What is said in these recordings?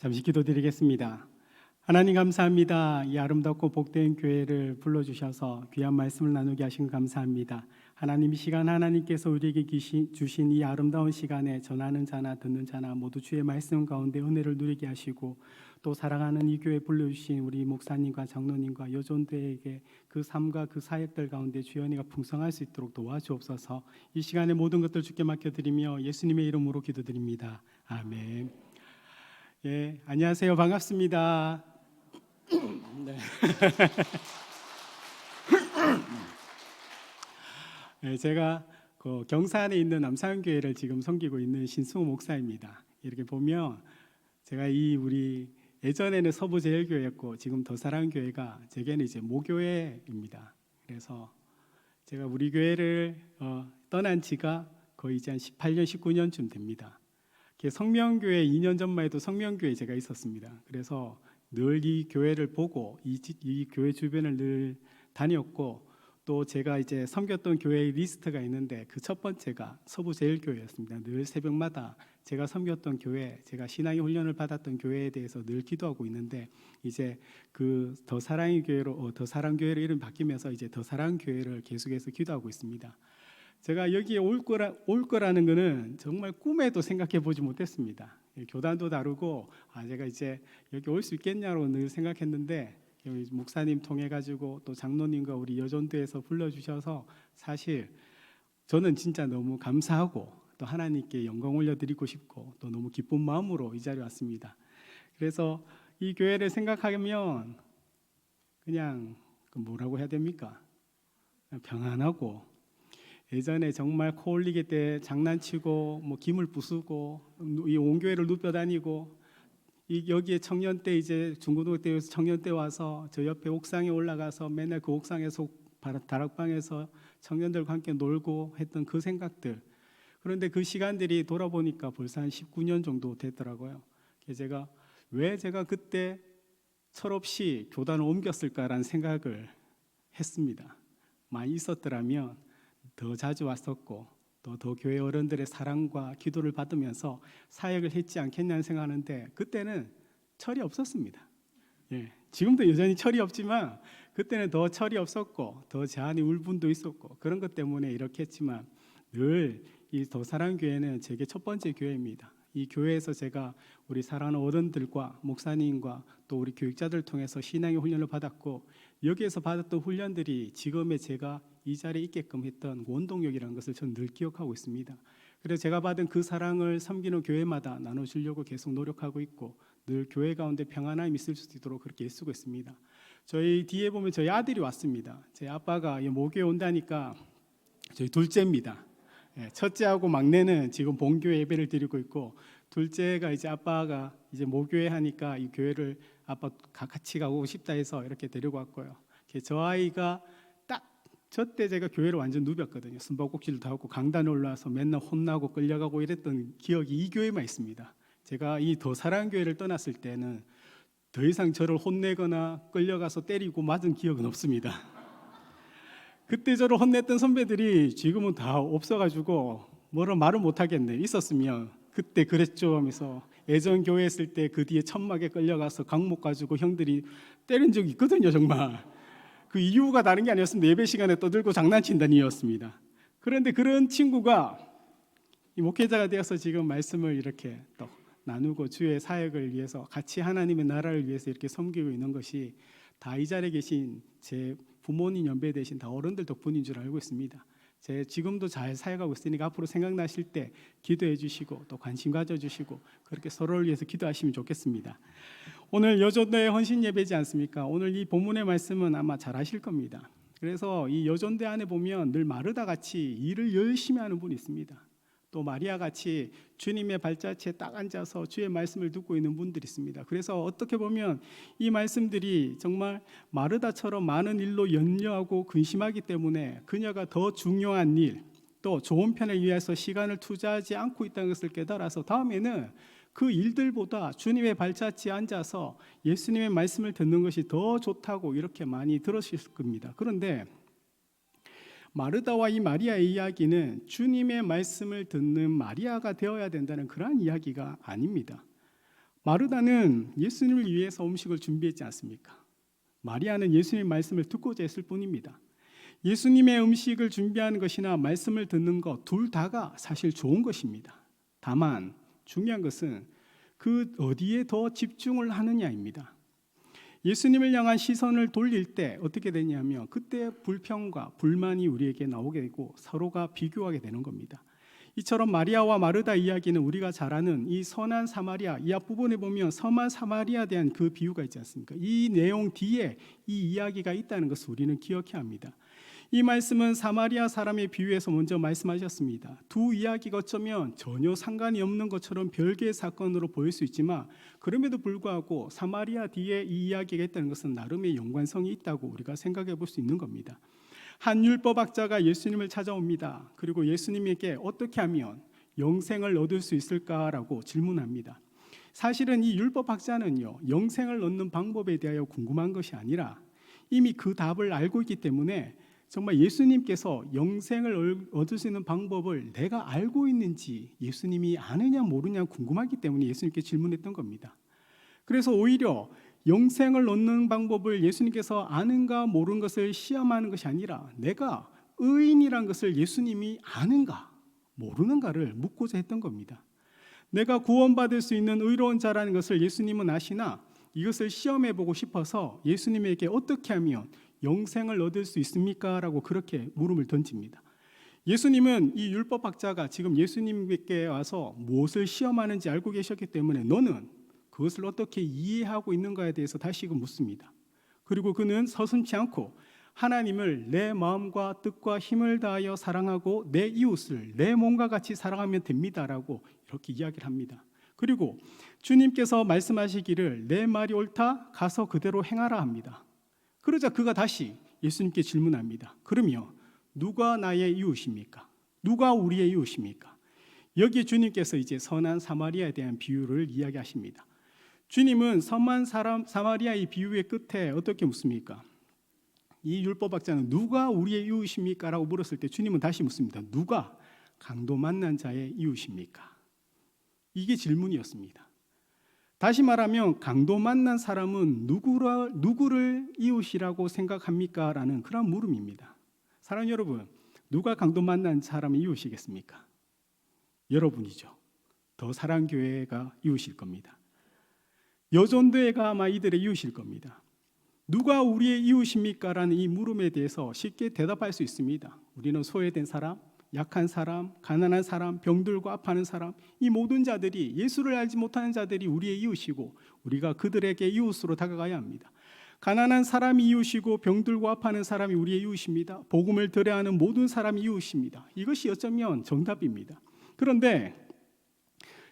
잠시 기도드리겠습니다. 하나님 감사합니다. 이 아름답고 복된 교회를 불러주셔서 귀한 말씀을 나누게 하신 감사합니다. 하나님, 이 시간 하나님께서 우리에게 주신 이 아름다운 시간에 전하는 자나 듣는 자나 모두 주의 말씀 가운데 은혜를 누리게 하시고, 또 사랑하는 이 교회 불러주신 우리 목사님과 장로님과 여존들에게 그 삶과 그 사역들 가운데 주의 은혜가 풍성할 수 있도록 도와주옵소서. 이 시간에 모든 것들 주께 맡겨드리며 예수님의 이름으로 기도드립니다. 아멘. 예, 안녕하세요. 반갑습니다. 네. 네, 제가 그 경산에 있는 남산교회를 지금 섬기고 있는 신승호 목사입니다. 이렇게 보면 제가 우리 예전에는 서부제일교회였고 지금 더사랑교회가 제게는 이제 모교회입니다. 그래서 제가 우리 교회를 떠난 지가 거의 이제 한 18년, 19년쯤 됩니다. 성명교회 2년 전만 해도 성명교회 제가 있었습니다. 그래서 늘 이 교회를 보고 이 교회 주변을 늘 다녔고, 또 제가 이제 섬겼던 교회의 리스트가 있는데 그 첫 번째가 서부제일교회였습니다. 늘 새벽마다 제가 섬겼던 교회, 제가 신앙의 훈련을 받았던 교회에 대해서 늘 기도하고 있는데, 이제 그 더사랑교회로 이름 바뀌면서 이제 더사랑교회를 계속해서 기도하고 있습니다. 제가 여기에 올 거라는 거는 정말 꿈에도 생각해 보지 못했습니다. 교단도 다르고 제가 이제 여기 올 수 있겠냐고 늘 생각했는데, 목사님 통해 가지고 또 장로님과 우리 여전도에서 불러주셔서 사실 저는 진짜 너무 감사하고 또 하나님께 영광 올려드리고 싶고 또 너무 기쁜 마음으로 이 자리에 왔습니다. 그래서 이 교회를 생각하면 그냥 뭐라고 해야 됩니까? 평안하고, 예전에 정말 코 올리게 때 장난치고 뭐 기물 부수고 이 온 교회를 눕혀 다니고, 여기에 청년 때 이제 중고등학교 때 청년 때 와서 저 옆에 옥상에 올라가서 맨날 그 옥상에서 다락방에서 청년들과 함께 놀고 했던 그 생각들. 그런데 그 시간들이 돌아보니까 벌써 한 19년 정도 됐더라고요. 제가 왜 제가 그때 철없이 교단을 옮겼을까라는 생각을 했습니다. 많이 있었더라면 더 자주 왔었고 또 더 교회 어른들의 사랑과 기도를 받으면서 사역을 했지 않겠냐는 생각하는데, 그때는 철이 없었습니다. 예, 지금도 여전히 철이 없지만 그때는 더 철이 없었고 더 제 안에 울분도 있었고 그런 것 때문에 이렇게 했지만, 늘 이 더사랑교회는 제게 첫 번째 교회입니다. 이 교회에서 제가 우리 사랑하는 어른들과 목사님과 또 우리 교육자들을 통해서 신앙의 훈련을 받았고, 여기에서 받았던 훈련들이 지금의 제가 이 자리에 있게끔 했던 원동력이라는 것을 저는 늘 기억하고 있습니다. 그래서 제가 받은 그 사랑을 섬기는 교회마다 나눠주려고 계속 노력하고 있고, 늘 교회 가운데 평안함이 있을 수 있도록 그렇게 애쓰고 있습니다. 저희 뒤에 보면 저희 아들이 왔습니다. 제 아빠가 모교에 온다니까 저희 둘째입니다. 첫째하고 막내는 지금 본교회 예배를 드리고 있고, 둘째가 이제 아빠가 이제 모교회 하니까 이 교회를 아빠 같이 가고 싶다 해서 이렇게 데리고 왔고요. 저 아이가 딱 저 때 제가 교회를 완전 누볐거든요. 숨바꼭질도 하고 강단에 올라와서 맨날 혼나고 끌려가고 이랬던 기억이 이 교회만 있습니다. 제가 이 더사랑교회를 떠났을 때는 더 이상 저를 혼내거나 끌려가서 때리고 맞은 기억은 없습니다. 그때 저를 혼냈던 선배들이 지금은 다 없어가지고 뭐라 말을 못하겠네. 있었으면 그때 그랬죠 하면서, 예전 교회 했을 때 그 뒤에 천막에 끌려가서 강목 가지고 형들이 때린 적이 있거든요. 정말 그 이유가 다른 게 아니었습니다. 예배 시간에 떠들고 장난친다는 이유였습니다. 그런데 그런 친구가 이 목회자가 되어서 지금 말씀을 이렇게 또 나누고 주의 사역을 위해서 같이 하나님의 나라를 위해서 이렇게 섬기고 있는 것이 다 이 자리에 계신 제 부모님 연배 되신 다 어른들 덕분인 줄 알고 있습니다. 제 지금도 잘 사역하고 있으니까 앞으로 생각나실 때 기도해 주시고 또 관심 가져주시고 그렇게 서로를 위해서 기도하시면 좋겠습니다. 오늘 여전도의 헌신 예배지 않습니까? 오늘 이 본문의 말씀은 아마 잘 아실 겁니다. 그래서 이 여전대 안에 보면 늘 마르다 같이 일을 열심히 하는 분이 있습니다. 또 마리아 같이 주님의 발자취에 딱 앉아서 주의 말씀을 듣고 있는 분들이 있습니다. 그래서 어떻게 보면 이 말씀들이 정말 마르다처럼 많은 일로 염려하고 근심하기 때문에 그녀가 더 중요한 일, 또 좋은 편을 위해서 시간을 투자하지 않고 있다는 것을 깨달아서 다음에는 그 일들보다 주님의 발자취에 앉아서 예수님의 말씀을 듣는 것이 더 좋다고 이렇게 많이 들으실 겁니다. 그런데 마르다와 이 마리아의 이야기는 주님의 말씀을 듣는 마리아가 되어야 된다는 그러한 이야기가 아닙니다. 마르다는 예수님을 위해서 음식을 준비했지 않습니까? 마리아는 예수님의 말씀을 듣고자 했을 뿐입니다. 예수님의 음식을 준비하는 것이나 말씀을 듣는 것 둘 다가 사실 좋은 것입니다. 다만 중요한 것은 그 어디에 더 집중을 하느냐입니다. 예수님을 향한 시선을 돌릴 때 어떻게 되냐면 그때 불평과 불만이 우리에게 나오게 되고 서로가 비교하게 되는 겁니다. 이처럼 마리아와 마르다 이야기는 우리가 잘 아는 이 선한 사마리아, 이 앞부분에 보면 선한 사마리아에 대한 그 비유가 있지 않습니까? 이 내용 뒤에 이 이야기가 있다는 것을 우리는 기억해야 합니다. 이 말씀은 사마리아 사람의 비유에서 먼저 말씀하셨습니다. 두 이야기가 어쩌면 전혀 상관이 없는 것처럼 별개의 사건으로 보일 수 있지만 그럼에도 불구하고 사마리아 뒤에 이 이야기가 있다는 것은 나름의 연관성이 있다고 우리가 생각해 볼 수 있는 겁니다. 한 율법학자가 예수님을 찾아옵니다. 그리고 예수님에게 어떻게 하면 영생을 얻을 수 있을까라고 질문합니다. 사실은 이 율법학자는요, 영생을 얻는 방법에 대하여 궁금한 것이 아니라 이미 그 답을 알고 있기 때문에 정말 예수님께서 영생을 얻을 수 있는 방법을 내가 알고 있는지 예수님이 아느냐 모르냐 궁금하기 때문에 예수님께 질문했던 겁니다. 그래서 오히려 영생을 얻는 방법을 예수님께서 아는가 모르는 것을 시험하는 것이 아니라 내가 의인이란 것을 예수님이 아는가 모르는가를 묻고자 했던 겁니다. 내가 구원받을 수 있는 의로운 자라는 것을 예수님은 아시나 이것을 시험해보고 싶어서 예수님에게 어떻게 하면 영생을 얻을 수 있습니까? 라고 그렇게 물음을 던집니다. 예수님은 이 율법학자가 지금 예수님께 와서 무엇을 시험하는지 알고 계셨기 때문에 너는 그것을 어떻게 이해하고 있는가에 대해서 다시금 묻습니다. 그리고 그는 서슴지 않고 하나님을 내 마음과 뜻과 힘을 다하여 사랑하고 내 이웃을 내 몸과 같이 사랑하면 됩니다라고 이렇게 이야기를 합니다. 그리고 주님께서 말씀하시기를 내 말이 옳다 가서 그대로 행하라 합니다. 그러자 그가 다시 예수님께 질문합니다. 그러면 누가 나의 이웃입니까? 누가 우리의 이웃입니까? 여기에 주님께서 이제 선한 사마리아에 대한 비유를 이야기하십니다. 주님은 선한 사마리아의 비유의 끝에 어떻게 묻습니까? 이 율법학자는 누가 우리의 이웃입니까? 라고 물었을 때 주님은 다시 묻습니다. 누가 강도 만난 자의 이웃입니까? 이게 질문이었습니다. 다시 말하면 강도 만난 사람은 누구를 이웃이라고 생각합니까? 라는 그런 물음입니다. 사랑하는 여러분, 누가 강도 만난 사람의 이웃이겠습니까? 여러분이죠. 더 사랑교회가 이웃일 겁니다. 여전도회가 아마 이들의 이웃일 겁니다. 누가 우리의 이웃입니까? 라는 이 물음에 대해서 쉽게 대답할 수 있습니다. 우리는 소외된 사람, 약한 사람, 가난한 사람, 병들고 아파하는 사람, 이 모든 자들이 예수를 알지 못하는 자들이 우리의 이웃이고 우리가 그들에게 이웃으로 다가가야 합니다. 가난한 사람이 이웃이고 병들고 아파하는 사람이 우리의 이웃입니다. 복음을 들어야 하는 모든 사람이 이웃입니다. 이것이 어쩌면 정답입니다. 그런데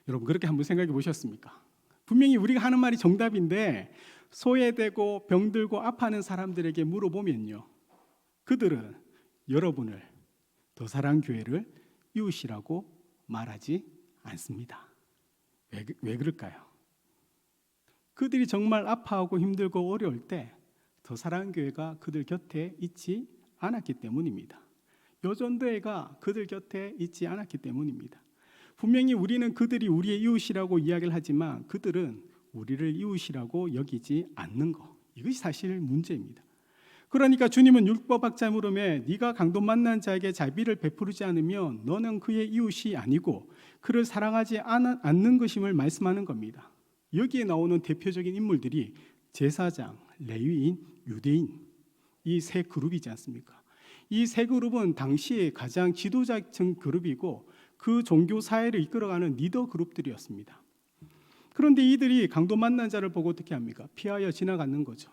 여러분 그렇게 한번 생각해 보셨습니까? 분명히 우리가 하는 말이 정답인데 소외되고 병들고 아파하는 사람들에게 물어보면요, 그들은 여러분을 더 사랑교회를 이웃이라고 말하지 않습니다. 왜 그럴까요? 그들이 정말 아파하고 힘들고 어려울 때 더 사랑교회가 그들 곁에 있지 않았기 때문입니다. 여전도회가 그들 곁에 있지 않았기 때문입니다. 분명히 우리는 그들이 우리의 이웃이라고 이야기를 하지만 그들은 우리를 이웃이라고 여기지 않는 것, 이것이 사실 문제입니다. 그러니까 주님은 율법학자 물음에 네가 강도 만난 자에게 자비를 베푸지 않으면 너는 그의 이웃이 아니고 그를 사랑하지 않는 것임을 말씀하는 겁니다. 여기에 나오는 대표적인 인물들이 제사장, 레위인, 유대인, 이 세 그룹이지 않습니까? 이 세 그룹은 당시에 가장 지도자층 그룹이고 그 종교 사회를 이끌어가는 리더 그룹들이었습니다. 그런데 이들이 강도 만난 자를 보고 어떻게 합니까? 피하여 지나가는 거죠.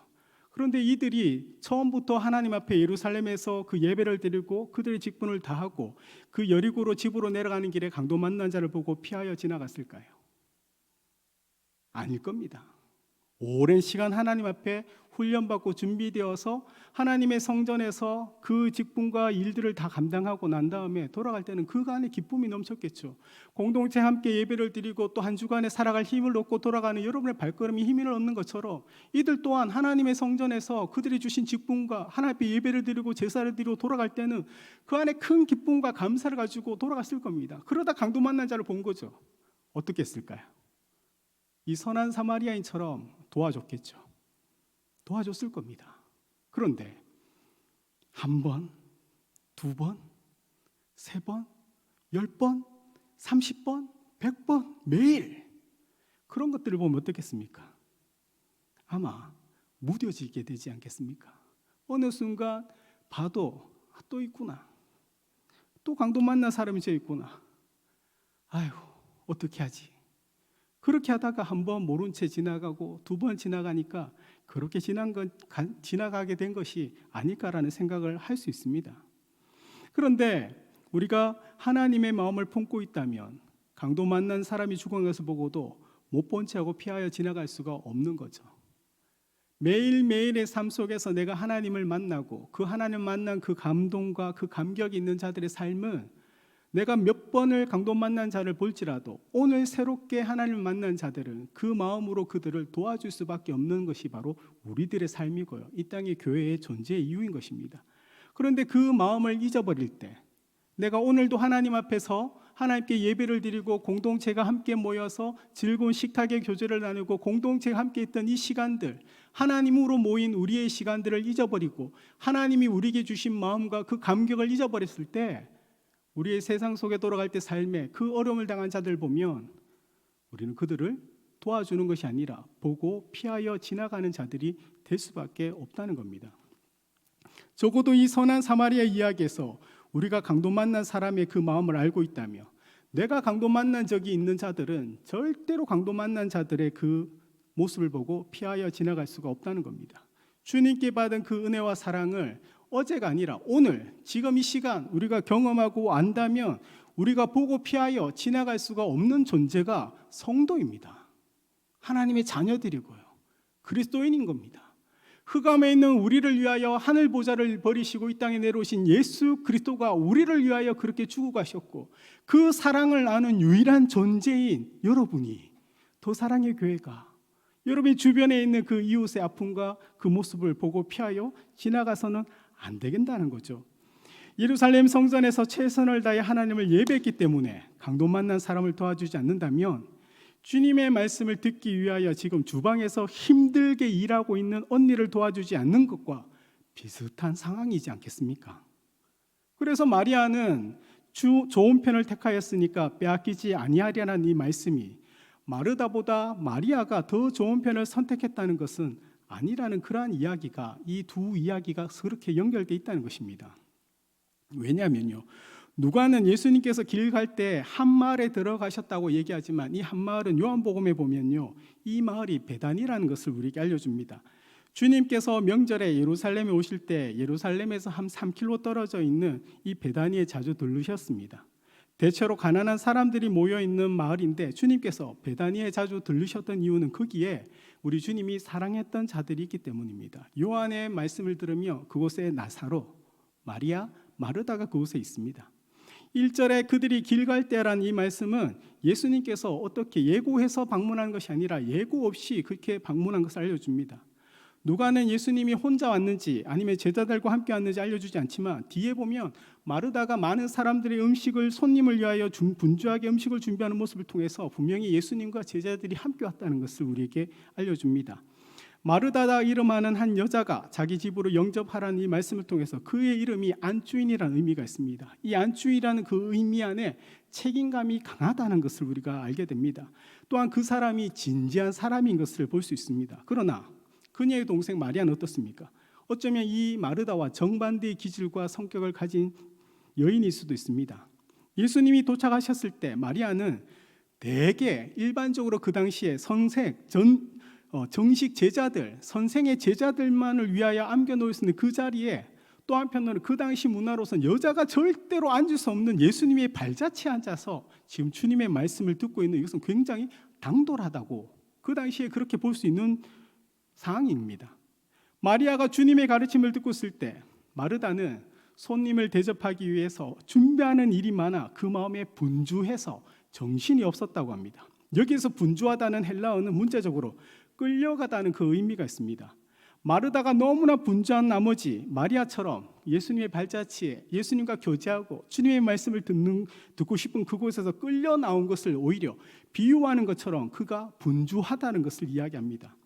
그런데 이들이 처음부터 하나님 앞에 예루살렘에서 그 예배를 드리고 그들의 직분을 다하고 그 여리고로 집으로 내려가는 길에 강도 만난 자를 보고 피하여 지나갔을까요? 아닐 겁니다. 오랜 시간 하나님 앞에 훈련받고 준비되어서 하나님의 성전에서 그 직분과 일들을 다 감당하고 난 다음에 돌아갈 때는 그간에 기쁨이 넘쳤겠죠. 공동체 함께 예배를 드리고 또 한 주간에 살아갈 힘을 얻고 돌아가는 여러분의 발걸음이 힘을 얻는 것처럼 이들 또한 하나님의 성전에서 그들이 주신 직분과 하나님 앞에 예배를 드리고 제사를 드리고 돌아갈 때는 그 안에 큰 기쁨과 감사를 가지고 돌아갔을 겁니다. 그러다 강도 만난 자를 본 거죠. 어떻게 했을까요? 이 선한 사마리아인처럼 도와줬겠죠. 도와줬을 겁니다. 그런데 한 번, 두 번, 세 번, 10번, 30번, 100번 매일 그런 것들을 보면 어떻겠습니까? 아마 무뎌지게 되지 않겠습니까? 어느 순간 봐도 또 있구나. 또 강도 만난 사람이 저 있구나. 아이고 어떻게 하지? 그렇게 하다가 한 번 모른 채 지나가고 두 번 지나가니까 그렇게 지나가게 된 것이 아닐까라는 생각을 할 수 있습니다. 그런데 우리가 하나님의 마음을 품고 있다면 강도 만난 사람이 죽은 것을 보고도 못 본 채하고 피하여 지나갈 수가 없는 거죠. 매일매일의 삶 속에서 내가 하나님을 만나고 그 하나님 만난 그 감동과 그 감격이 있는 자들의 삶은 내가 몇 번을 강도 만난 자를 볼지라도 오늘 새롭게 하나님을 만난 자들은 그 마음으로 그들을 도와줄 수밖에 없는 것이 바로 우리들의 삶이고요. 이 땅의 교회의 존재의 이유인 것입니다. 그런데 그 마음을 잊어버릴 때 내가 오늘도 하나님 앞에서 하나님께 예배를 드리고 공동체가 함께 모여서 즐거운 식탁의 교제를 나누고 공동체가 함께 있던 이 시간들, 하나님으로 모인 우리의 시간들을 잊어버리고 하나님이 우리에게 주신 마음과 그 감격을 잊어버렸을 때 우리의 세상 속에 돌아갈 때 삶에 그 어려움을 당한 자들 보면 우리는 그들을 도와주는 것이 아니라 보고 피하여 지나가는 자들이 될 수밖에 없다는 겁니다. 적어도 이 선한 사마리아 이야기에서 우리가 강도 만난 사람의 그 마음을 알고 있다며 내가 강도 만난 적이 있는 자들은 절대로 강도 만난 자들의 그 모습을 보고 피하여 지나갈 수가 없다는 겁니다. 주님께 받은 그 은혜와 사랑을 어제가 아니라 오늘 지금 이 시간 우리가 경험하고 안다면 우리가 보고 피하여 지나갈 수가 없는 존재가 성도입니다. 하나님의 자녀들이고요. 그리스도인인 겁니다. 흑암에 있는 우리를 위하여 하늘 보좌를 버리시고 이 땅에 내려오신 예수 그리스도가 우리를 위하여 그렇게 죽어 가셨고 그 사랑을 아는 유일한 존재인 여러분이 더 사랑의 교회가 여러분의 주변에 있는 그 이웃의 아픔과 그 모습을 보고 피하여 지나가서는 안 되겠다는 거죠. 예루살렘 성전에서 최선을 다해 하나님을 예배했기 때문에 강도 만난 사람을 도와주지 않는다면 주님의 말씀을 듣기 위하여 지금 주방에서 힘들게 일하고 있는 언니를 도와주지 않는 것과 비슷한 상황이지 않겠습니까? 그래서 마리아는 좋은 편을 택하였으니까 빼앗기지 아니하리라는 이 말씀이 마르다보다 마리아가 더 좋은 편을 선택했다는 것은 아니라는 그러한 이야기가 이 두 이야기가 그렇게 연결되어 있다는 것입니다. 왜냐하면요, 누가는 예수님께서 길 갈 때 한 마을에 들어가셨다고 얘기하지만 이 한 마을은 요한복음에 보면요, 이 마을이 베단이라는 것을 우리에게 알려줍니다. 주님께서 명절에 예루살렘에 오실 때 예루살렘에서 한 3km 떨어져 있는 이 베다니에 자주 들르셨습니다. 대체로 가난한 사람들이 모여있는 마을인데 주님께서 베다니에 자주 들르셨던 이유는 거기에 우리 주님이 사랑했던 자들이 있기 때문입니다. 요한의 말씀을 들으며 그곳에 나사로, 마리아, 마르다가 그곳에 있습니다. 1절에 그들이 길 갈 때라는 이 말씀은 예수님께서 어떻게 예고해서 방문한 것이 아니라 예고 없이 그렇게 방문한 것을 알려줍니다. 누가는 예수님이 혼자 왔는지 아니면 제자들과 함께 왔는지 알려주지 않지만 뒤에 보면 마르다가 많은 사람들의 음식을 손님을 위하여 분주하게 음식을 준비하는 모습을 통해서 분명히 예수님과 제자들이 함께 왔다는 것을 우리에게 알려줍니다. 마르다다 이름하는 한 여자가 자기 집으로 영접하라는 이 말씀을 통해서 그의 이름이 안주인이라는 의미가 있습니다. 이 안주인이라는 그 의미 안에 책임감이 강하다는 것을 우리가 알게 됩니다. 또한 그 사람이 진지한 사람인 것을 볼 수 있습니다. 그러나 그녀의 동생 마리아는 어떻습니까? 어쩌면 이 마르다와 정반대의 기질과 성격을 가진 여인일 수도 있습니다. 예수님이 도착하셨을 때 마리아는 대개 일반적으로 그 당시에 정식 제자들, 선생의 제자들만을 위하여 안겨놓을 수 있는 그 자리에 또 한편으로는 그 당시 문화로서는 여자가 절대로 앉을 수 없는 예수님의 발자취에 앉아서 지금 주님의 말씀을 듣고 있는 이것은 굉장히 당돌하다고 그 당시에 그렇게 볼 수 있는 상황입니다. 마리아가 주님의 가르침을 듣고 있을 때 마르다는 손님을 대접하기 위해서 준비하는 일이 많아 그 마음에 분주해서 정신이 없었다고 합니다. 여기에서 분주하다는 헬라어는 문자적으로 끌려가다는 그 의미가 있습니다. 마르다가 너무나 분주한 나머지 마리아처럼 예수님의 발자취에 예수님과 교제하고 주님의 말씀을 듣고 싶은 그곳에서 끌려 나온 것을 오히려 비유하는 것처럼 그가 분주하다는 것을 이야기합니다.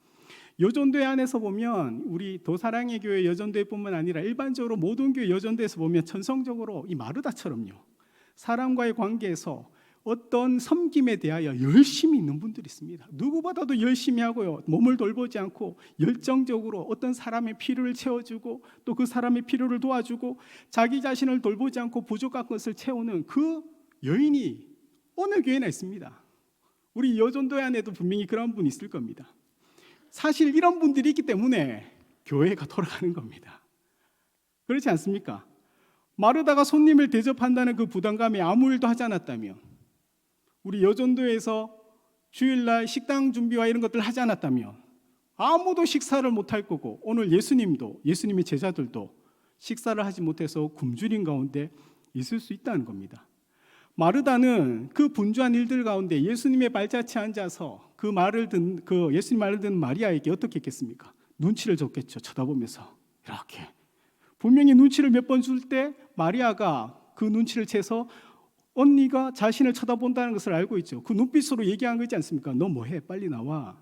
여전도회 안에서 보면 우리 도사랑의 교회 여전도회뿐만 아니라 일반적으로 모든 교회 여전도에서 보면 천성적으로 이 마르다처럼요, 사람과의 관계에서 어떤 섬김에 대하여 열심히 있는 분들이 있습니다. 누구보다도 열심히 하고요, 몸을 돌보지 않고 열정적으로 어떤 사람의 필요를 채워주고 또 그 사람의 필요를 도와주고 자기 자신을 돌보지 않고 부족한 것을 채우는 그 여인이 어느 교회나 있습니다. 우리 여전도회 안에도 분명히 그런 분이 있을 겁니다. 사실 이런 분들이 있기 때문에 교회가 돌아가는 겁니다. 그렇지 않습니까? 마르다가 손님을 대접한다는 그 부담감에 아무 일도 하지 않았다면, 우리 여전도에서 주일날 식당 준비와 이런 것들을 하지 않았다면 아무도 식사를 못할 거고, 오늘 예수님도 예수님의 제자들도 식사를 하지 못해서 굶주린 가운데 있을 수 있다는 겁니다. 마르다는 그 분주한 일들 가운데 예수님의 발자취에 앉아서 그 예수님 말을 듣는 마리아에게 어떻게 했겠습니까? 눈치를 줬겠죠. 쳐다보면서 이렇게 분명히 눈치를 몇 번 줄 때 마리아가 그 눈치를 채서 언니가 자신을 쳐다본다는 것을 알고 있죠. 그 눈빛으로 얘기한 거지 않습니까? 너 뭐해? 빨리 나와.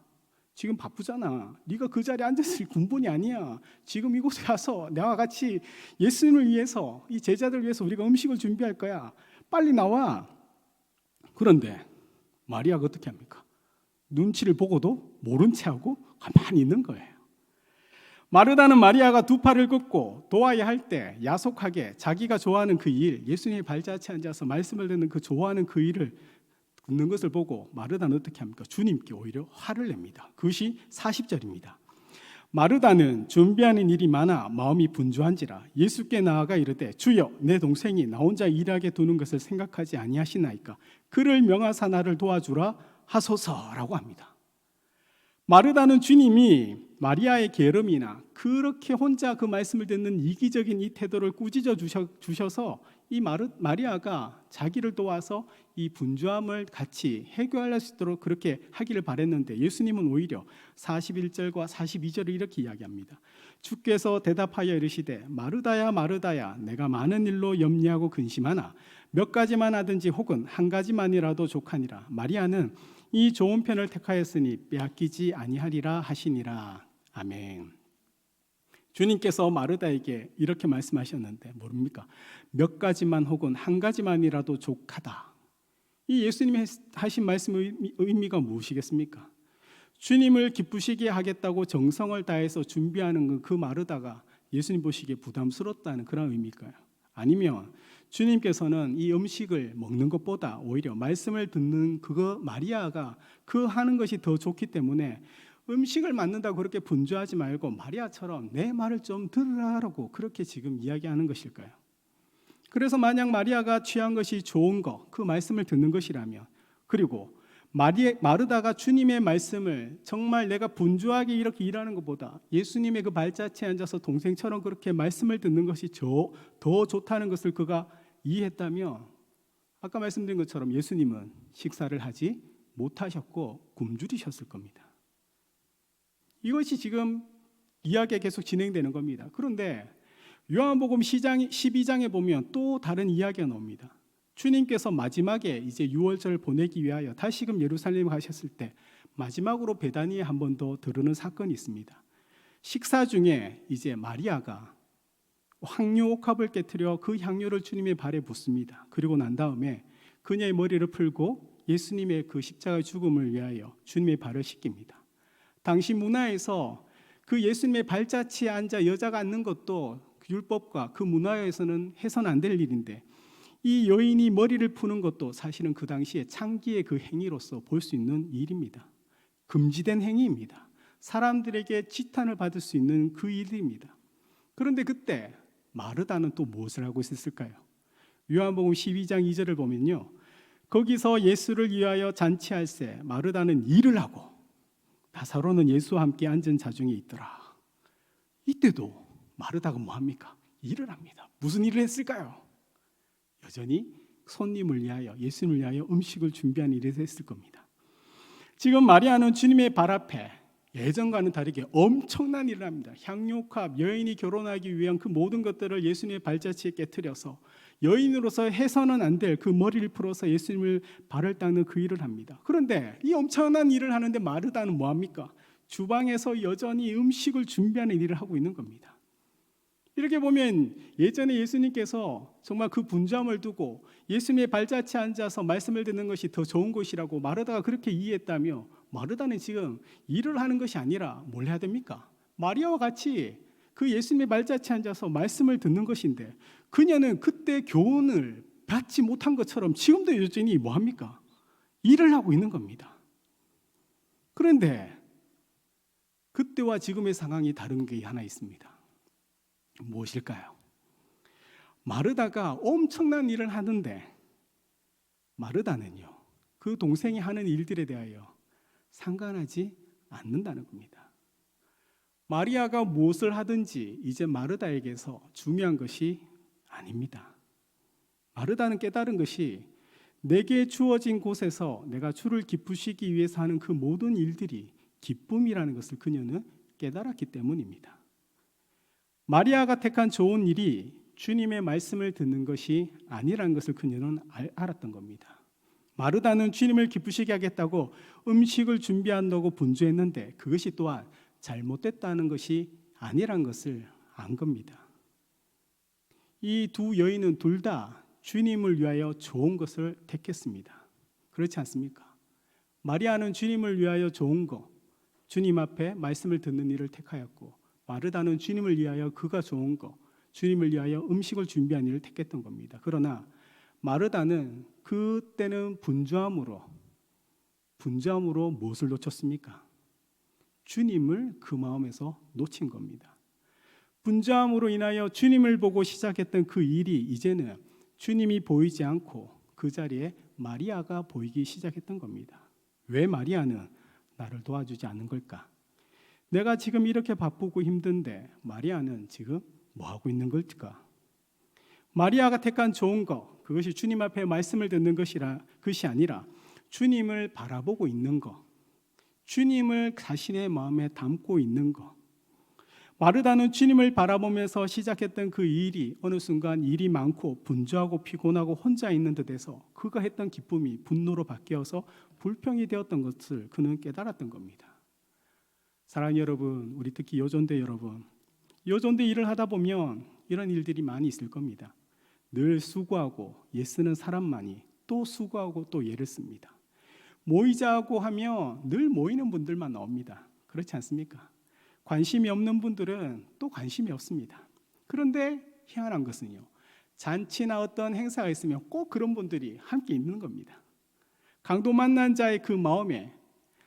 지금 바쁘잖아. 네가 그 자리에 앉았을 군분이 아니야. 지금 이곳에 와서 나와 같이 예수님을 위해서, 이 제자들을 위해서 우리가 음식을 준비할 거야. 빨리 나와. 그런데 마리아가 어떻게 합니까? 눈치를 보고도 모른 채 하고 가만히 있는 거예요. 마르다는 마리아가 두 팔을 긋고 도와야 할 때 야속하게 자기가 좋아하는 그 일, 예수님의 발자취에 앉아서 말씀을 듣는 그 좋아하는 그 일을 듣는 것을 보고 마르다는 어떻게 합니까? 주님께 오히려 화를 냅니다. 그것이 40절입니다. 마르다는 준비하는 일이 많아 마음이 분주한지라 예수께 나아가 이르되 주여, 내 동생이 나 혼자 일하게 두는 것을 생각하지 아니하시나이까? 그를 명하사 나를 도와주라 하소서라고 합니다. 마르다는 주님이 마리아의 게으름이나 그렇게 혼자 그 말씀을 듣는 이기적인 이 태도를 꾸짖어 주셔서 이 마리아가 자기를 도와서 이 분주함을 같이 해결할 수 있도록 그렇게 하기를 바랬는데, 예수님은 오히려 41절과 42절을 이렇게 이야기합니다. 주께서 대답하여 이르시되 마르다야 마르다야, 내가 많은 일로 염려하고 근심하나 몇 가지만 하든지 혹은 한 가지만이라도 족하니라. 마리아는 이 좋은 편을 택하였으니 빼앗기지 아니하리라 하시니라. 아멘. 주님께서 마르다에게 이렇게 말씀하셨는데 모릅니까? 몇 가지만 혹은 한 가지만이라도 족하다. 이 예수님이 하신 말씀의 의미가 무엇이겠습니까? 주님을 기쁘시게 하겠다고 정성을 다해서 준비하는 그 마르다가 예수님 보시기에 부담스럽다는 그런 의미일까요? 아니면 주님께서는 이 음식을 먹는 것보다 오히려 말씀을 듣는 그거 마리아가 그 하는 것이 더 좋기 때문에 음식을 만든다고 그렇게 분주하지 말고 마리아처럼 내 말을 좀 들으라고 그렇게 지금 이야기하는 것일까요? 그래서 만약 마리아가 취한 것이 좋은 것, 그 말씀을 듣는 것이라면, 그리고 마르다가 주님의 말씀을 정말 내가 분주하게 이렇게 일하는 것보다 예수님의 그 발자취에 앉아서 동생처럼 그렇게 말씀을 듣는 것이 더 좋다는 것을 그가 이해했다면, 아까 말씀드린 것처럼 예수님은 식사를 하지 못하셨고 굶주리셨을 겁니다. 이것이 지금 이야기가 계속 진행되는 겁니다. 그런데 요한복음 12장에 보면 또 다른 이야기가 나옵니다. 주님께서 마지막에 이제 유월절을 보내기 위하여 다시금 예루살렘에 가셨을 때 마지막으로 베다니에 한 번 더 들르는 사건이 있습니다. 식사 중에 이제 마리아가 향유 옥합을 깨트려 그 향유를 주님의 발에 붓습니다. 그리고 난 다음에 그녀의 머리를 풀고 예수님의 그 십자가의 죽음을 위하여 주님의 발을 씻깁니다. 당시 문화에서 그 예수님의 발자취에 앉아 여자가 앉는 것도 율법과 그 문화에서는 해서는 안 될 일인데, 이 여인이 머리를 푸는 것도 사실은 그 당시에 창기의 그 행위로서 볼 수 있는 일입니다. 금지된 행위입니다. 사람들에게 지탄을 받을 수 있는 그 일입니다. 그런데 그때 마르다는 또 무엇을 하고 있었을까요? 요한복음 12장 2절을 보면요, 거기서 예수를 위하여 잔치할새 마르다는 일을 하고 나사로는 예수와 함께 앉은 자중에 있더라. 이때도 마르다가 뭐합니까? 일을 합니다. 무슨 일을 했을까요? 여전히 손님을 위하여, 예수님을 위하여 음식을 준비한 일을 했을 겁니다. 지금 마리아는 주님의 발 앞에 예전과는 다르게 엄청난 일을 합니다. 향유합, 여인이 결혼하기 위한 그 모든 것들을 예수님의 발자취에 깨트려서 여인으로서 해서는 안 될 그 머리를 풀어서 예수님을 발을 닦는 그 일을 합니다. 그런데 이 엄청난 일을 하는데 마르다는 뭐합니까? 주방에서 여전히 음식을 준비하는 일을 하고 있는 겁니다. 이렇게 보면 예전에 예수님께서 정말 그 분주함을 두고 예수님의 발자취에 앉아서 말씀을 듣는 것이 더 좋은 것이라고 마르다가 그렇게 이해했다며, 마르다는 지금 일을 하는 것이 아니라 뭘 해야 됩니까? 마리아와 같이 그 예수님의 발자취에 앉아서 말씀을 듣는 것인데, 그녀는 그때 교훈을 받지 못한 것처럼 지금도 여전히 뭐합니까? 일을 하고 있는 겁니다. 그런데 그때와 지금의 상황이 다른 게 하나 있습니다. 무엇일까요? 마르다가 엄청난 일을 하는데 마르다는요, 그 동생이 하는 일들에 대하여 상관하지 않는다는 겁니다. 마리아가 무엇을 하든지 이제 마르다에게서 중요한 것이 아닙니다. 마르다는 깨달은 것이 내게 주어진 곳에서 내가 주를 기쁘시기 위해서 하는 그 모든 일들이 기쁨이라는 것을 그녀는 깨달았기 때문입니다. 마리아가 택한 좋은 일이 주님의 말씀을 듣는 것이 아니라는 것을 그녀는 알았던 겁니다. 마르다는 주님을 기쁘시게 하겠다고 음식을 준비한다고 분주했는데 그것이 또한 잘못됐다는 것이 아니라는 것을 안 겁니다. 이 두 여인은 둘 다 주님을 위하여 좋은 것을 택했습니다. 그렇지 않습니까? 마리아는 주님을 위하여 좋은 것, 주님 앞에 말씀을 듣는 일을 택하였고, 마르다는 주님을 위하여 그가 좋은 것, 주님을 위하여 음식을 준비한 일을 택했던 겁니다. 그러나 마르다는 그때는 분주함으로 무엇을 놓쳤습니까? 주님을 그 마음에서 놓친 겁니다. 분주함으로 인하여 주님을 보고 시작했던 그 일이 이제는 주님이 보이지 않고 그 자리에 마리아가 보이기 시작했던 겁니다. 왜 마리아는 나를 도와주지 않는 걸까? 내가 지금 이렇게 바쁘고 힘든데 마리아는 지금 뭐 하고 있는 걸까? 마리아가 택한 좋은 것, 그것이 주님 앞에 말씀을 듣는 것이 아니라 주님을 바라보고 있는 것, 주님을 자신의 마음에 담고 있는 것. 마르다는 주님을 바라보면서 시작했던 그 일이 어느 순간 일이 많고 분주하고 피곤하고 혼자 있는 듯해서 그가 했던 기쁨이 분노로 바뀌어서 불평이 되었던 것을 그는 깨달았던 겁니다. 사랑하는 여러분, 우리 특히 여존대 여러분, 여존대 일을 하다 보면 이런 일들이 많이 있을 겁니다. 늘 수고하고 애쓰는 사람만이 또 수고하고 또 애를 씁니다. 모이자고 하면 늘 모이는 분들만 나옵니다. 그렇지 않습니까? 관심이 없는 분들은 또 관심이 없습니다. 그런데 희한한 것은요, 잔치나 어떤 행사가 있으면 꼭 그런 분들이 함께 있는 겁니다. 강도 만난 자의 그 마음에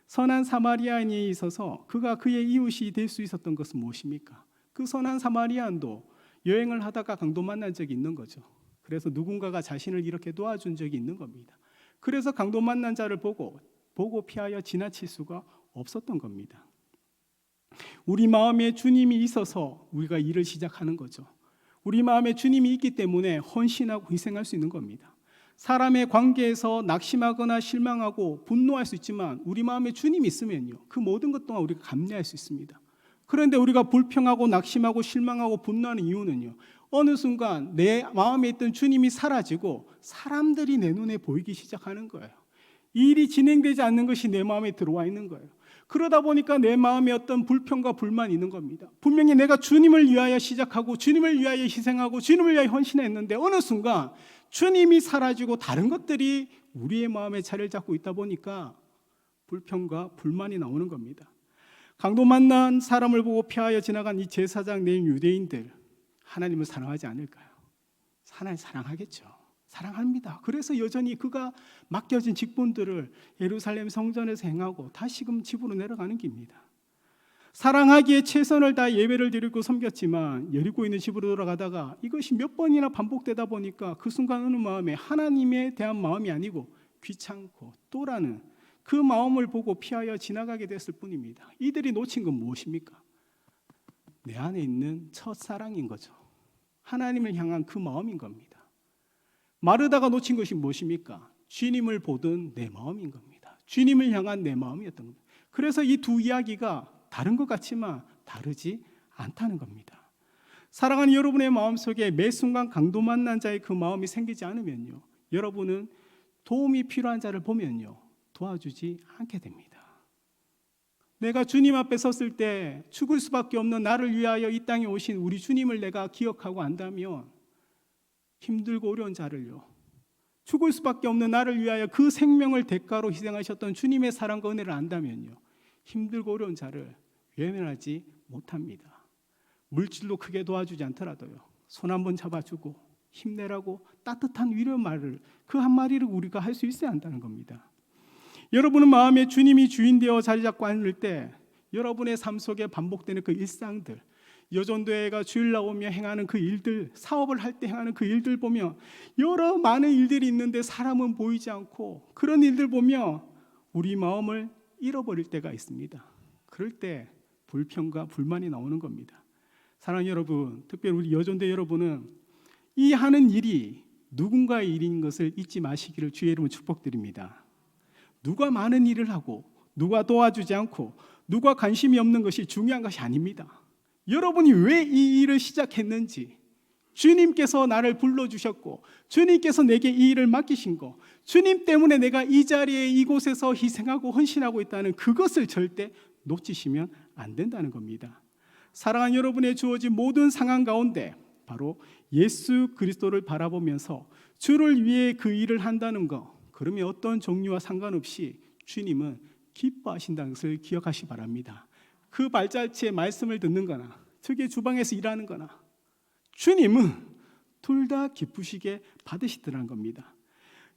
선한 사마리아인이 있어서 그가 그의 이웃이 될 수 있었던 것은 무엇입니까? 그 선한 사마리아인도 여행을 하다가 강도 만난 적이 있는 거죠. 그래서 누군가가 자신을 이렇게 도와준 적이 있는 겁니다. 그래서 강도 만난 자를 보고 피하여 지나칠 수가 없었던 겁니다. 우리 마음에 주님이 있어서 우리가 일을 시작하는 거죠. 우리 마음에 주님이 있기 때문에 헌신하고 희생할 수 있는 겁니다. 사람의 관계에서 낙심하거나 실망하고 분노할 수 있지만 우리 마음에 주님이 있으면요, 그 모든 것 동안 우리가 감내할 수 있습니다. 그런데 우리가 불평하고 낙심하고 실망하고 분노하는 이유는요, 어느 순간 내 마음에 있던 주님이 사라지고 사람들이 내 눈에 보이기 시작하는 거예요. 일이 진행되지 않는 것이 내 마음에 들어와 있는 거예요. 그러다 보니까 내 마음에 어떤 불평과 불만이 있는 겁니다. 분명히 내가 주님을 위하여 시작하고 주님을 위하여 희생하고 주님을 위하여 헌신했는데 어느 순간 주님이 사라지고 다른 것들이 우리의 마음에 자리를 잡고 있다 보니까 불평과 불만이 나오는 겁니다. 강도 만난 사람을 보고 피하여 지나간 이 제사장 내인 유대인들, 하나님을 사랑하지 않을까요? 하나님 사랑하겠죠. 사랑합니다. 그래서 여전히 그가 맡겨진 직분들을 예루살렘 성전에서 행하고 다시금 집으로 내려가는 길입니다. 사랑하기에 최선을 다해 예배를 드리고 섬겼지만 여리고 있는 집으로 돌아가다가 이것이 몇 번이나 반복되다 보니까 그 순간 어느 마음에 하나님에 대한 마음이 아니고 귀찮고 또라는 그 마음을 보고 피하여 지나가게 됐을 뿐입니다. 이들이 놓친 건 무엇입니까? 내 안에 있는 첫사랑인 거죠. 하나님을 향한 그 마음인 겁니다. 마르다가 놓친 것이 무엇입니까? 주님을 보던 내 마음인 겁니다. 주님을 향한 내 마음이었던 겁니다. 그래서 이 두 이야기가 다른 것 같지만 다르지 않다는 겁니다. 사랑하는 여러분의 마음속에 매 순간 강도 만난 자의 그 마음이 생기지 않으면요, 여러분은 도움이 필요한 자를 보면요, 도와주지 않게 됩니다. 내가 주님 앞에 섰을 때 죽을 수밖에 없는 나를 위하여 이 땅에 오신 우리 주님을 내가 기억하고 안다면, 힘들고 어려운 자를요, 죽을 수밖에 없는 나를 위하여 그 생명을 대가로 희생하셨던 주님의 사랑과 은혜를 안다면요, 힘들고 어려운 자를 외면하지 못합니다. 물질로 크게 도와주지 않더라도요, 손 한번 잡아주고 힘내라고 따뜻한 위로의 말을, 그 한마디를 우리가 할 수 있어야 한다는 겁니다. 여러분은 마음에 주님이 주인 되어 자리 잡고 앉을 때 여러분의 삶 속에 반복되는 그 일상들, 여전도회가 주일 나오며 행하는 그 일들, 사업을 할 때 행하는 그 일들 보며 여러 많은 일들이 있는데 사람은 보이지 않고, 그런 일들 보며 우리 마음을 잃어버릴 때가 있습니다. 그럴 때 불평과 불만이 나오는 겁니다. 사랑하는 여러분, 특별히 우리 여전대 여러분은 이 하는 일이 누군가의 일인 것을 잊지 마시기를 주의 이름으로 축복드립니다. 누가 많은 일을 하고 누가 도와주지 않고 누가 관심이 없는 것이 중요한 것이 아닙니다. 여러분이 왜 이 일을 시작했는지, 주님께서 나를 불러주셨고 주님께서 내게 이 일을 맡기신 거, 주님 때문에 내가 이 자리에 이곳에서 희생하고 헌신하고 있다는 그것을 절대 놓치시면 안 된다는 겁니다. 사랑하는 여러분의 주어진 모든 상황 가운데 바로 예수 그리스도를 바라보면서 주를 위해 그 일을 한다는 것, 그러면 어떤 종류와 상관없이 주님은 기뻐하신다는 것을 기억하시기 바랍니다. 그 발자취의 말씀을 듣는 거나 저기 주방에서 일하는 거나 주님은 둘 다 기쁘시게 받으시더라는 겁니다.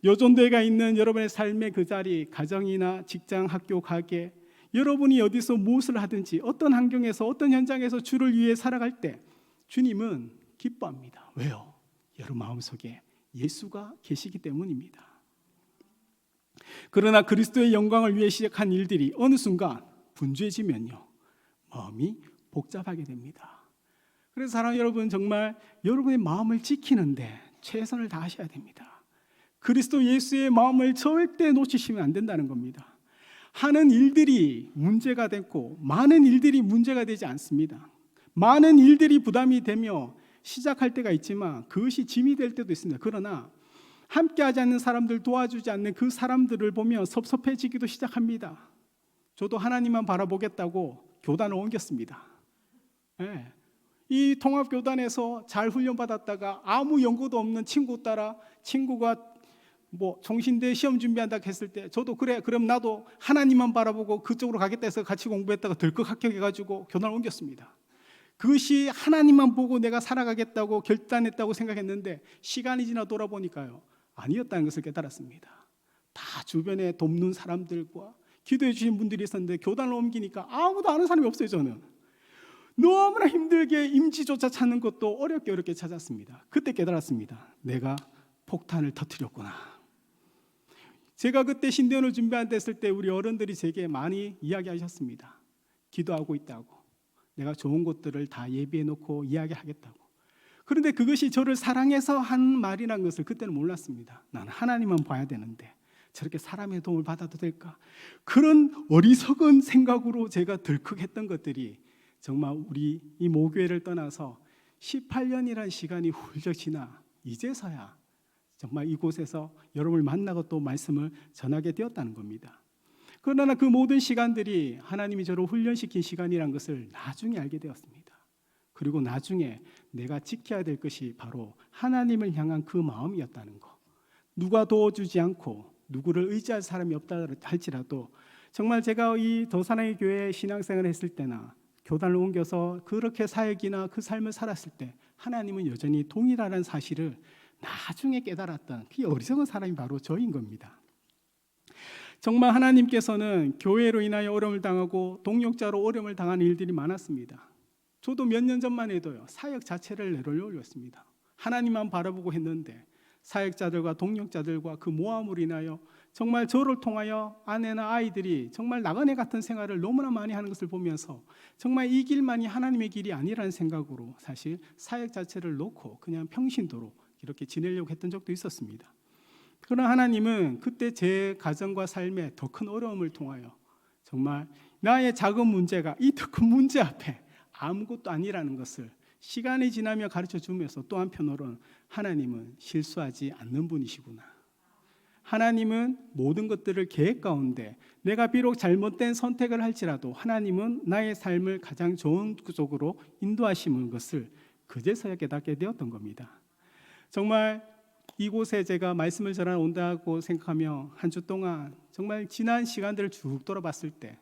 여전도회가 있는 여러분의 삶의 그 자리, 가정이나 직장, 학교, 가게, 여러분이 어디서 무엇을 하든지 어떤 환경에서 어떤 현장에서 주를 위해 살아갈 때 주님은 기뻐합니다. 왜요? 여러분 마음속에 예수가 계시기 때문입니다. 그러나 그리스도의 영광을 위해 시작한 일들이 어느 순간 분주해지면요, 마음이 복잡하게 됩니다. 그래서 사랑하는 여러분, 정말 여러분의 마음을 지키는데 최선을 다하셔야 됩니다. 그리스도 예수의 마음을 절대 놓치시면 안 된다는 겁니다. 하는 일들이 문제가 됐고 많은 일들이 문제가 되지 않습니다. 많은 일들이 부담이 되며 시작할 때가 있지만 그것이 짐이 될 때도 있습니다. 그러나 함께하지 않는 사람들, 도와주지 않는 그 사람들을 보며 섭섭해지기도 시작합니다. 저도 하나님만 바라보겠다고 교단을 옮겼습니다. 네. 이 통합교단에서 잘 훈련받았다가 아무 연고도 없는 친구 따라, 친구가 종신대 시험 준비한다고 했을 때 저도 그래, 그럼 나도 하나님만 바라보고 그쪽으로 가겠다 해서 같이 공부했다가 덜컥 합격해가지고 교단을 옮겼습니다. 그것이 하나님만 보고 내가 살아가겠다고 결단했다고 생각했는데 시간이 지나 돌아보니까요, 아니었다는 것을 깨달았습니다. 다 주변에 돕는 사람들과 기도해 주신 분들이 있었는데 교단을 옮기니까 아무도 아는 사람이 없어요. 저는 너무나 힘들게 임지조차 찾는 것도 어렵게 찾았습니다. 그때 깨달았습니다. 내가 폭탄을 터뜨렸구나. 제가 그때 신대원을 준비한다 했을 때 우리 어른들이 제게 많이 이야기하셨습니다. 기도하고 있다고, 내가 좋은 것들을 다 예비해 놓고 이야기하겠다고. 그런데 그것이 저를 사랑해서 한 말이라는 것을 그때는 몰랐습니다. 나는 하나님만 봐야 되는데 저렇게 사람의 도움을 받아도 될까? 그런 어리석은 생각으로 제가 덜컥했던 것들이 정말 우리 이 모교회를 떠나서 18년이라는 시간이 훌쩍 지나 이제서야 정말 이곳에서 여러분을 만나고 또 말씀을 전하게 되었다는 겁니다. 그러나 그 모든 시간들이 하나님이 저를 훈련시킨 시간이라는 것을 나중에 알게 되었습니다. 그리고 나중에 내가 지켜야 될 것이 바로 하나님을 향한 그 마음이었다는 것. 누가 도와주지 않고 누구를 의지할 사람이 없다 할지라도 정말 제가 이 더사랑의 교회에 신앙생활을 했을 때나 교단을 옮겨서 그렇게 사역이나 그 삶을 살았을 때 하나님은 여전히 동일하다는 사실을 나중에 깨달았던 그 어리석은 사람이 바로 저인 겁니다. 정말 하나님께서는 교회로 인하여 어려움을 당하고 동역자로 어려움을 당하는 일들이 많았습니다. 저도 몇 년 전만 해도요, 사역 자체를 내려올렸습니다. 하나님만 바라보고 했는데 사역자들과 동역자들과 그 모함으로 인하여 정말 저를 통하여 아내나 아이들이 정말 나그네 같은 생활을 너무나 많이 하는 것을 보면서 정말 이 길만이 하나님의 길이 아니라는 생각으로 사실 사역 자체를 놓고 그냥 평신도로 이렇게 지내려고 했던 적도 있었습니다. 그러나 하나님은 그때 제 가정과 삶에 더 큰 어려움을 통하여 정말 나의 작은 문제가 이 더 큰 문제 앞에 아무것도 아니라는 것을 시간이 지나며 가르쳐 주면서 또 한편으로는 하나님은 실수하지 않는 분이시구나. 하나님은 모든 것들을 계획 가운데 내가 비록 잘못된 선택을 할지라도 하나님은 나의 삶을 가장 좋은 쪽으로 인도하시는 것을 그제서야 깨닫게 되었던 겁니다. 정말 이곳에 제가 말씀을 전하러 온다고 생각하며 한 주 동안 정말 지난 시간들을 쭉 돌아봤을 때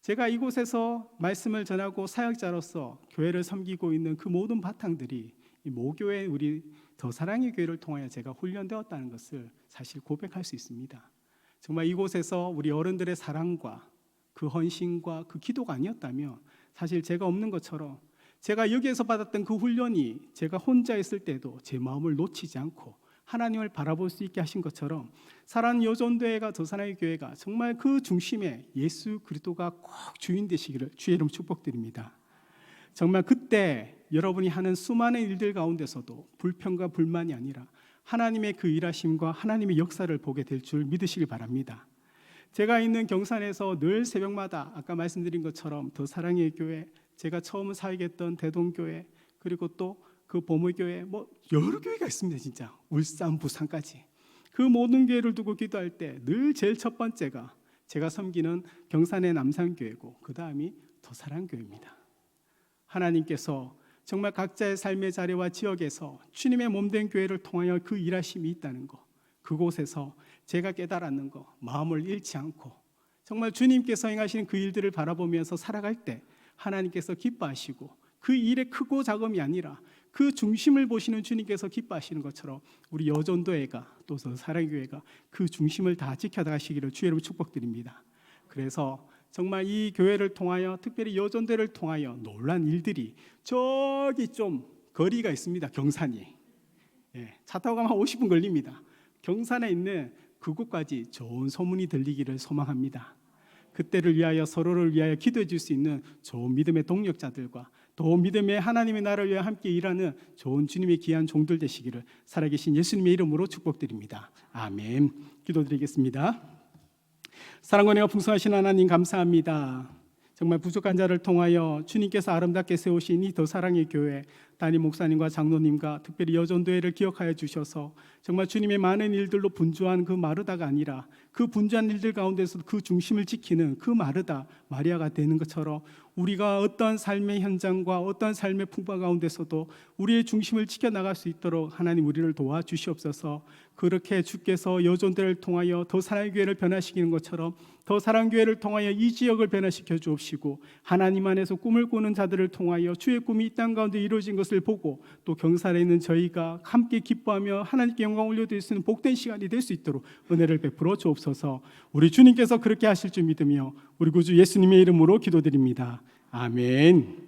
제가 이곳에서 말씀을 전하고 사역자로서 교회를 섬기고 있는 그 모든 바탕들이 이 모교회 우리 더 사랑의 교회를 통하여 제가 훈련되었다는 것을 사실 고백할 수 있습니다. 정말 이곳에서 우리 어른들의 사랑과 그 헌신과 그 기도가 아니었다면 사실 제가 없는 것처럼 제가 여기에서 받았던 그 훈련이 제가 혼자 있을 때도 제 마음을 놓치지 않고 하나님을 바라볼 수 있게 하신 것처럼 사랑하는 여전도회가 더 사랑의 교회가 정말 그 중심에 예수 그리스도가 꼭 주인 되시기를 주의 이름 축복드립니다. 정말 그때 여러분이 하는 수많은 일들 가운데서도 불평과 불만이 아니라 하나님의 그 일하심과 하나님의 역사를 보게 될 줄 믿으시길 바랍니다. 제가 있는 경산에서 늘 새벽마다 아까 말씀드린 것처럼 더 사랑의 교회, 제가 처음 사역했던 대동교회, 그리고 또 그 보물교회, 여러 교회가 있습니다. 진짜 울산, 부산까지 그 모든 교회를 두고 기도할 때 늘 제일 첫 번째가 제가 섬기는 경산의 남산교회고 그 다음이 더 사랑교회입니다. 하나님께서 정말 각자의 삶의 자리와 지역에서 주님의 몸된 교회를 통하여 그 일하심이 있다는 것, 그곳에서 제가 깨달았는 것, 마음을 잃지 않고 정말 주님께서 행하시는 그 일들을 바라보면서 살아갈 때 하나님께서 기뻐하시고 그 일의 크고 작음이 아니라 그 중심을 보시는 주님께서 기뻐하시는 것처럼 우리 여전도회가 또 사랑교회가 그 중심을 다 지켜나가시기를 주의 이름으로 축복드립니다. 그래서 정말 이 교회를 통하여 특별히 여전도회를 통하여 놀란 일들이 저기 좀 거리가 있습니다. 경산이 차 타고 가면 한 50분 걸립니다. 경산에 있는 그곳까지 좋은 소문이 들리기를 소망합니다. 그때를 위하여 서로를 위하여 기도해 줄 수 있는 좋은 믿음의 동력자들과 또 믿음의 하나님의 나라를 위해 함께 일하는 좋은 주님의 귀한 종들 되시기를 살아계신 예수님의 이름으로 축복드립니다. 아멘. 기도드리겠습니다. 사랑과 은혜가 풍성하신 하나님 감사합니다. 정말 부족한 자를 통하여 주님께서 아름답게 세우신 이 더 사랑의 교회 담임 목사님과 장로님과 특별히 여전도회를 기억하여 주셔서 정말 주님의 많은 일들로 분주한 그 마르다가 아니라 그 분주한 일들 가운데서 그 중심을 지키는 그 마르다 마리아가 되는 것처럼 우리가 어떤 삶의 현장과 어떤 삶의 풍파 가운데서도 우리의 중심을 지켜나갈 수 있도록 하나님 우리를 도와주시옵소서. 그렇게 주께서 여전도회를 통하여 더 사랑의 교회를 변화시키는 것처럼 더 사랑의 교회를 통하여 이 지역을 변화시켜 주옵시고 하나님 안에서 꿈을 꾸는 자들을 통하여 주의 꿈이 이 땅 가운데 이루어진 것을 보고 또 경산에 있는 저희가 함께 기뻐하며 하나님께 영광 올려드릴 수 있는 복된 시간이 될 수 있도록 은혜를 베풀어 주옵소서. 우리 주님께서 그렇게 하실 줄 믿으며 우리 구주 예수님의 이름으로 기도드립니다. 아멘.